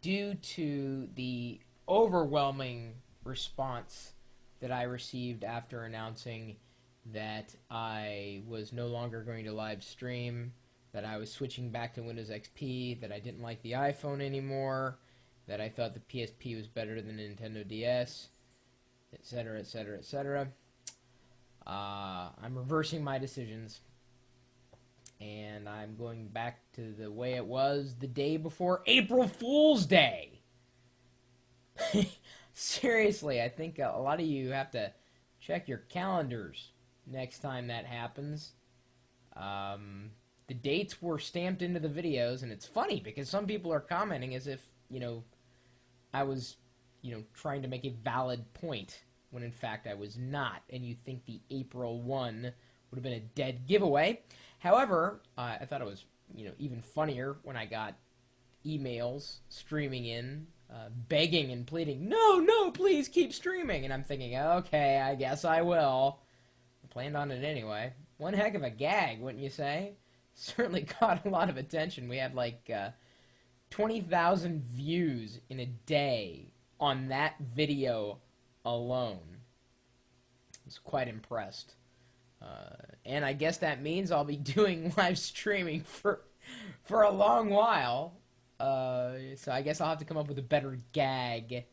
due to the overwhelming response that I received after announcing that I was no longer going to live stream, that I was switching back to Windows XP, that I didn't like the iPhone anymore, that I thought the PSP was better than the Nintendo DS, etc., etc., etc. I'm reversing my decisions, and I'm going back to the way it was the day before April Fool's Day. Seriously, I think a lot of you have to check your calendars next time that happens. The dates were stamped into the videos, and it's funny because some people are commenting as if, I was, trying to make a valid point when in fact I was not, and you think the April 1 would have been a dead giveaway. However, I thought it was, even funnier when I got emails streaming in, begging and pleading, no, please keep streaming. And I'm thinking, okay, I guess I will. I planned on it anyway. One heck of a gag, wouldn't you say? Certainly caught a lot of attention. We had like 20,000 views in a day on that video alone. I was quite impressed. And I guess that means I'll be doing live streaming for a long while. So I guess I'll have to come up with a better gag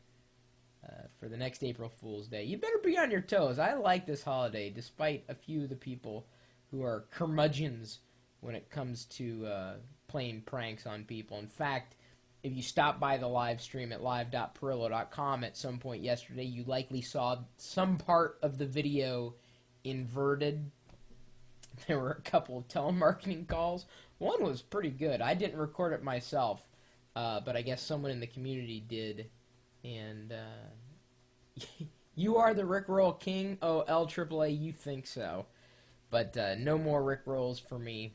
for the next April Fool's Day. You better be on your toes. I like this holiday, despite a few of the people who are curmudgeons when it comes to playing pranks on people. In fact, if you stopped by the live stream at live.pirillo.com at some point yesterday, you likely saw some part of the video inverted. There were a couple of telemarketing calls. One was pretty good. I didn't record it myself, but I guess someone in the community did. And you are the Rickroll King? Oh, LAAA, you think so. But no more Rickrolls for me.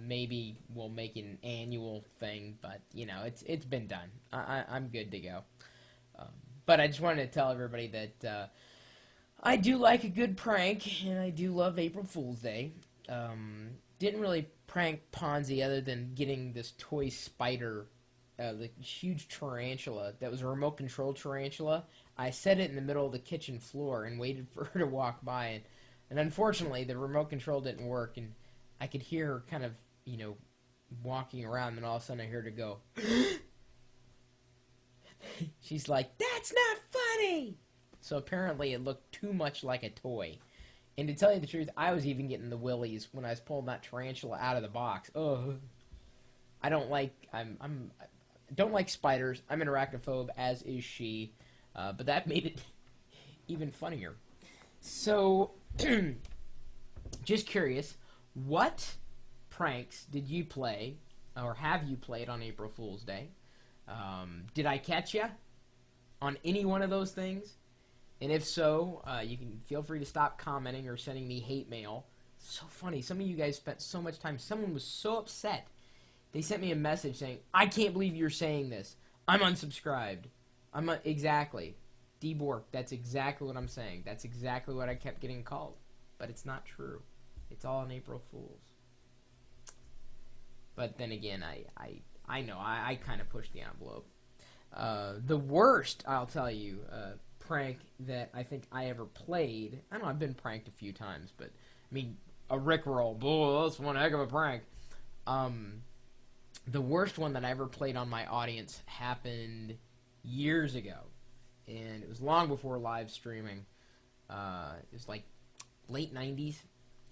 Maybe we'll make an annual thing, but it's been done. I'm good to go. But I just wanted to tell everybody that I do like a good prank, and I do love April Fool's Day. Didn't really prank Ponzi other than getting this toy spider, the huge tarantula that was a remote control tarantula. I set it in the middle of the kitchen floor and waited for her to walk by, and unfortunately, the remote control didn't work, and I could hear her kind of, walking around, and all of a sudden I heard her go, she's like, "That's not funny!" So apparently it looked too much like a toy. And to tell you the truth, I was even getting the willies when I was pulling that tarantula out of the box. Ugh. I don't like, I don't like spiders. I'm an arachnophobe, as is she. But that made it even funnier. So, just curious, what pranks did you play, or have you played on April Fool's Day? Did I catch you on any one of those things? And if so, you can feel free to stop commenting or sending me hate mail. So funny. Some of you guys spent so much time. Someone was so upset. They sent me a message saying, "I can't believe you're saying this. I'm unsubscribed." Exactly. D-Bork, that's exactly what I'm saying. That's exactly what I kept getting called. But it's not true. It's all an April Fool's. But then again, I know. I kind of pushed the envelope. The worst, I'll tell you, prank that I think I ever played. I know I've been pranked a few times, but I mean, a Rickroll, oh, that's one heck of a prank. The worst one that I ever played on my audience happened years ago, and it was long before live streaming. It was like late 90s,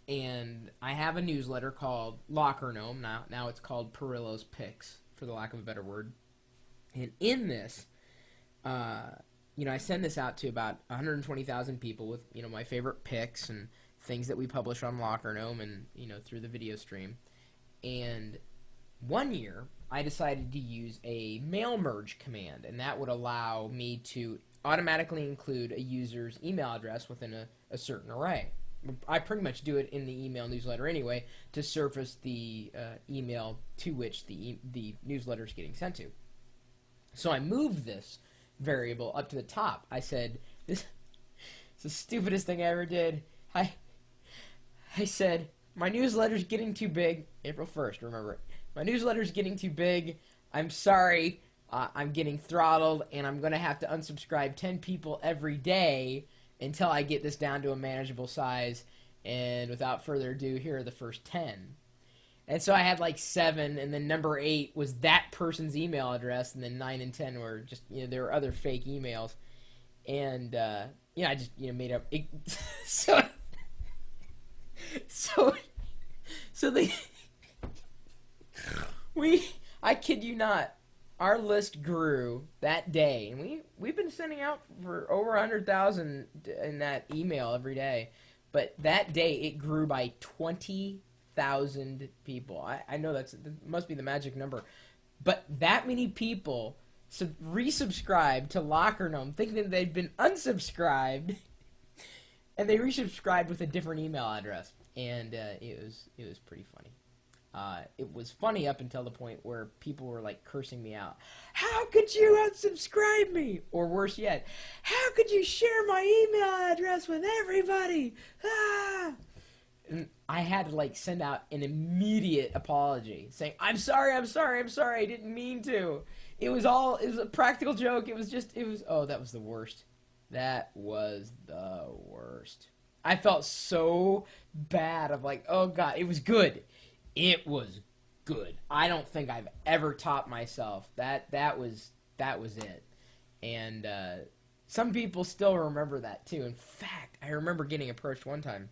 and I have a newsletter called Locker Gnome. Now it's called Pirillo's Picks, for the lack of a better word. And in this, I send this out to about 120,000 people with, my favorite picks and things that we publish on Locker Gnome and, through the video stream. And one year, I decided to use a mail merge command, and that would allow me to automatically include a user's email address within a certain array. I pretty much do it in the email newsletter anyway to surface the email to which the newsletter is getting sent to. So I moved this variable up to the top. I said, this is the stupidest thing I ever did. I said, my newsletter's getting too big. April 1st, remember it. My newsletter's getting too big. I'm sorry. I'm getting throttled, and I'm going to have to unsubscribe 10 people every day until I get this down to a manageable size. And without further ado, here are the first 10. And so I had like 7, and then number 8 was that person's email address, and then 9 and 10 were just, there were other fake emails. And, I just, made up. So, so, so they, I kid you not, our list grew that day, and we've been sending out for over 100,000 in that email every day. But that day, it grew by 20,000 people. I know that must be the magic number. But that many people resubscribed to Locker Gnome thinking that they'd been unsubscribed, and they resubscribed with a different email address. And it was pretty funny. It was funny up until the point where people were like cursing me out. How could you unsubscribe me? Or worse yet, how could you share my email address with everybody? Ah! And I had to like send out an immediate apology saying, I'm sorry, I didn't mean to. It was a practical joke. Oh, that was the worst. That was the worst. I felt so bad. I'm like, oh God, it was good. It was good. I don't think I've ever topped myself. That was it. And some people still remember that too. In fact, I remember getting approached one time.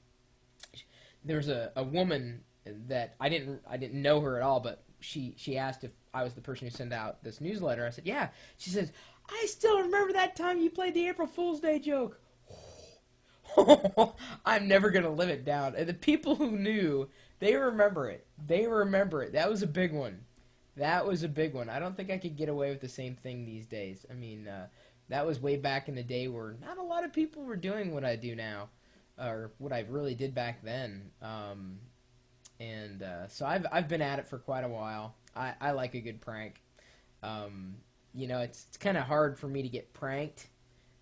There was a woman that I didn't know her at all, but she asked if I was the person who sent out this newsletter. I said, yeah. She says, I still remember that time you played the April Fool's Day joke. I'm never going to live it down. And the people who knew, they remember it. That was a big one. I don't think I could get away with the same thing these days. I mean, that was way back in the day where not a lot of people were doing what I do now, or what I really did back then. So I've been at it for quite a while. I like a good prank. It's kind of hard for me to get pranked.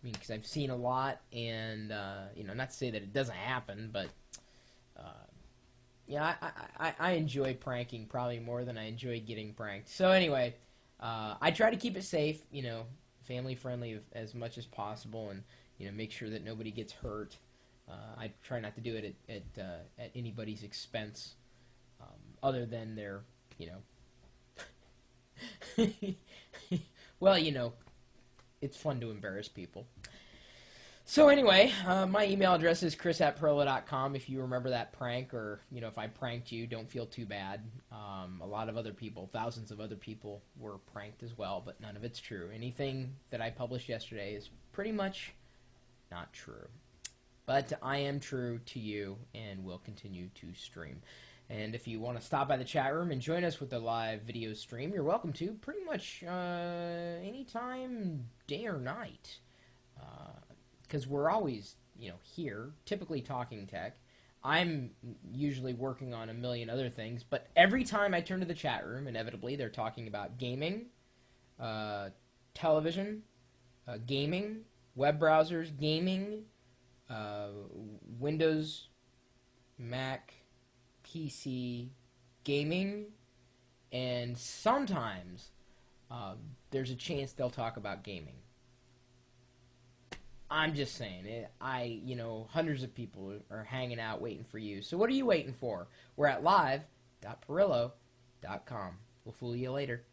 I mean, because I've seen a lot, and not to say that it doesn't happen, but I enjoy pranking probably more than I enjoy getting pranked. So anyway, I try to keep it safe, family friendly as much as possible, and make sure that nobody gets hurt. I try not to do it at anybody's expense, other than their, well, it's fun to embarrass people. So anyway, my email address is chris@perla.com. If you remember that prank, or if I pranked you, don't feel too bad. A lot of other people, thousands of other people, were pranked as well, but none of it's true. Anything that I published yesterday is pretty much not true. But I am true to you, and will continue to stream. And if you want to stop by the chat room and join us with the live video stream, you're welcome to, pretty much anytime, day or night. Because we're always, here, typically talking tech. I'm usually working on a million other things, but every time I turn to the chat room, inevitably, they're talking about gaming, television, gaming, web browsers, gaming, Windows, Mac, PC, gaming, and sometimes there's a chance they'll talk about gaming. I'm just saying, hundreds of people are hanging out waiting for you. So what are you waiting for? We're at live.perillo.com. We'll fool you later.